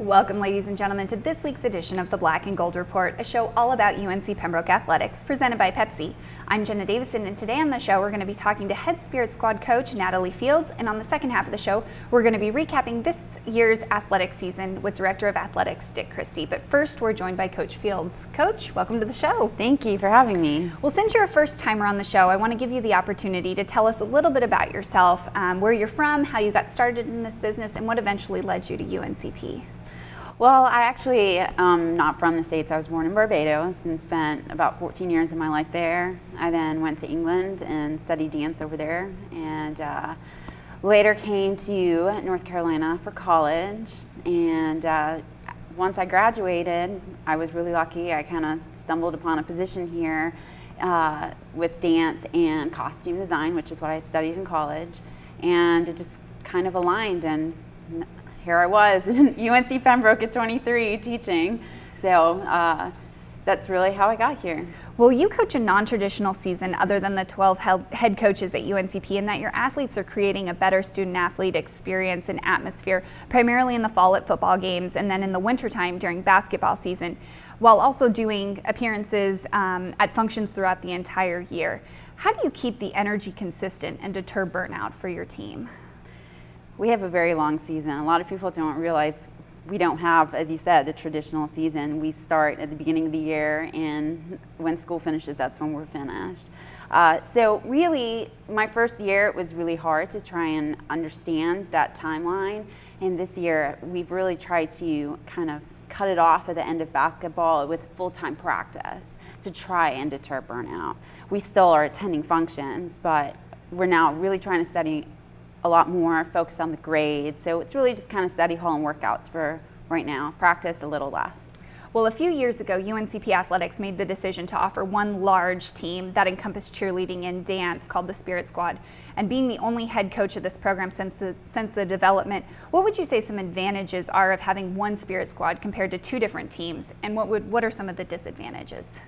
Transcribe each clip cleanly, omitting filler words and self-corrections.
Welcome, ladies and gentlemen, to this week's edition of the Black and Gold Report, a show all about UNC Pembroke athletics, presented by Pepsi. I'm Jenna Davison, and today on the show we're going to be talking to head Spirit Squad coach Natalie Fields, and on the second half of the show we're going to be recapping this year's athletic season with Director of Athletics Dick Christie. But first, we're joined by Coach Fields. Coach, welcome to the show. Thank you for having me. Well, since you're a first-timer on the show, I want to give you the opportunity to tell us a little bit about yourself, where you're from, how you got started in this business, and what eventually led you to UNCP. Well, I actually am not from the States. I was born in Barbados and spent about 14 years of my life there. I then went to England and studied dance over there, and later came to North Carolina for college. And once I graduated, I was really lucky. I kind of stumbled upon a position here with dance and costume design, which is what I had studied in college. And it just kind of aligned, and here I was in UNC Pembroke at 23 teaching. So that's really how I got here. Well, you coach a non-traditional season other than the 12 head coaches at UNCP, in that your athletes are creating a better student-athlete experience and atmosphere, primarily in the fall at football games and then in the wintertime during basketball season, while also doing appearances at functions throughout the entire year. How do you keep the energy consistent and deter burnout for your team? We have a very long season. A lot of people don't realize we don't have, as you said, the traditional season. We start at the beginning of the year, and when school finishes, that's when we're finished. So really, my first year, it was really hard to try and understand that timeline. And this year, we've really tried to kind of cut it off at the end of basketball with full-time practice to try and deter burnout. We still are attending functions, but we're now really trying to study a lot more, focus on the grades. So it's really just kind of study hall and workouts for right now, practice a little less. Well, a few years ago, UNCP Athletics made the decision to offer one large team that encompassed cheerleading and dance called the Spirit Squad. And being the only head coach of this program since the development, what would you say some advantages are of having one Spirit Squad compared to two different teams? And what are some of the disadvantages?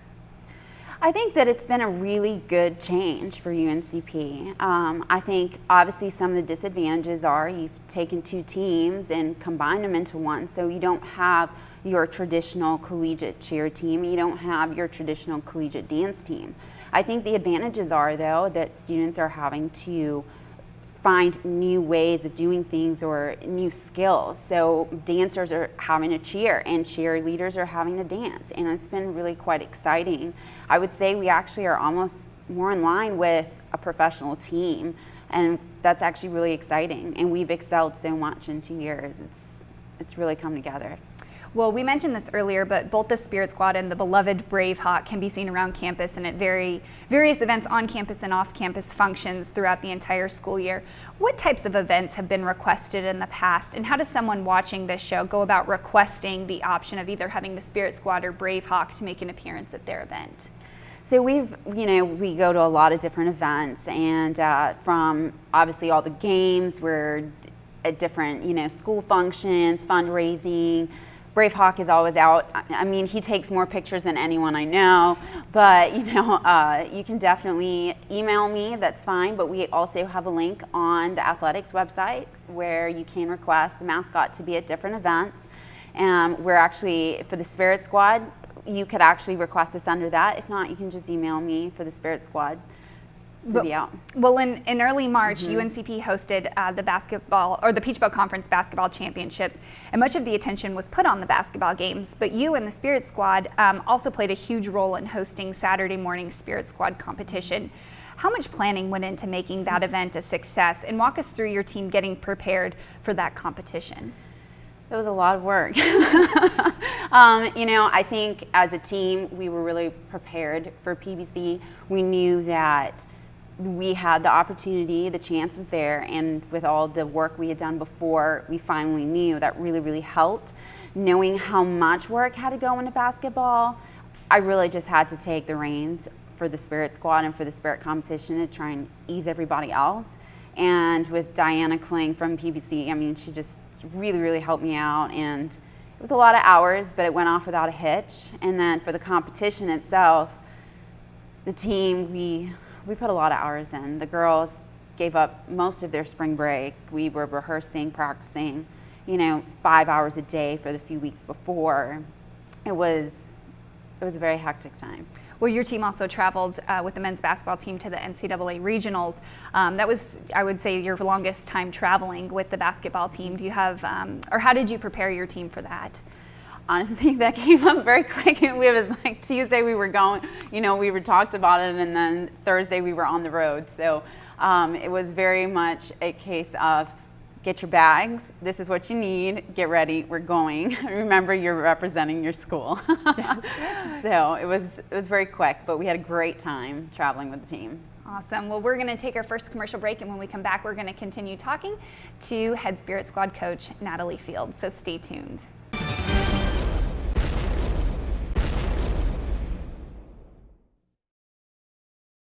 I think that it's been a really good change for UNCP. I think obviously some of the disadvantages are you've taken two teams and combined them into one, so you don't have your traditional collegiate cheer team, you don't have your traditional collegiate dance team. I think the advantages are, though, that students are having to find new ways of doing things or new skills. So dancers are having to cheer and cheerleaders are having to dance, and it's been really quite exciting. I would say we actually are almost more in line with a professional team, and that's actually really exciting, and we've excelled so much in 2 years. It's really come together. Well, we mentioned this earlier, but both the Spirit Squad and the beloved Brave Hawk can be seen around campus and at various events on campus and off campus functions throughout the entire school year. What types of events have been requested in the past, and how does someone watching this show go about requesting the option of either having the Spirit Squad or Brave Hawk to make an appearance at their event? So we go to a lot of different events, and from obviously all the games, we're at different, school functions, fundraising. Brave Hawk is always out. I mean, he takes more pictures than anyone I know, but you can definitely email me, that's fine, but we also have a link on the athletics website where you can request the mascot to be at different events. We're actually, for the Spirit Squad, you could actually request this under that. If not, you can just email me for the Spirit Squad to be out. Well, in early March, UNCP hosted the Peach Belt Conference Basketball Championships, and much of the attention was put on the basketball games, but you and the Spirit Squad also played a huge role in hosting Saturday morning Spirit Squad competition. How much planning went into making that event a success, and walk us through your team getting prepared for that competition? It was a lot of work. I think as a team, we were really prepared for PBC. We knew that we had the opportunity, the chance was there, and with all the work we had done before, we finally knew that really helped. Knowing how much work had to go into basketball, I really just had to take the reins for the Spirit Squad and for the Spirit competition to try and ease everybody else. And with Diana Kling from PBC, I mean, she just really helped me out, and it was a lot of hours, but it went off without a hitch. And then for the competition itself, the team, we put a lot of hours in. The girls gave up most of their spring break. We were rehearsing, practicing, 5 hours a day for the few weeks before. It was a very hectic time. Well, your team also traveled with the men's basketball team to the NCAA regionals. That was, I would say, your longest time traveling with the basketball team. Do you have, or how did you prepare your team for that? Honestly, that came up very quick. It was like Tuesday we were going, we were talked about it, and then Thursday we were on the road. So it was very much a case of get your bags, this is what you need, get ready, we're going. Remember, you're representing your school. So it was very quick, but we had a great time traveling with the team. Awesome. Well, we're going to take our first commercial break, and when we come back, we're going to continue talking to head Spirit Squad coach Natalie Field. So stay tuned.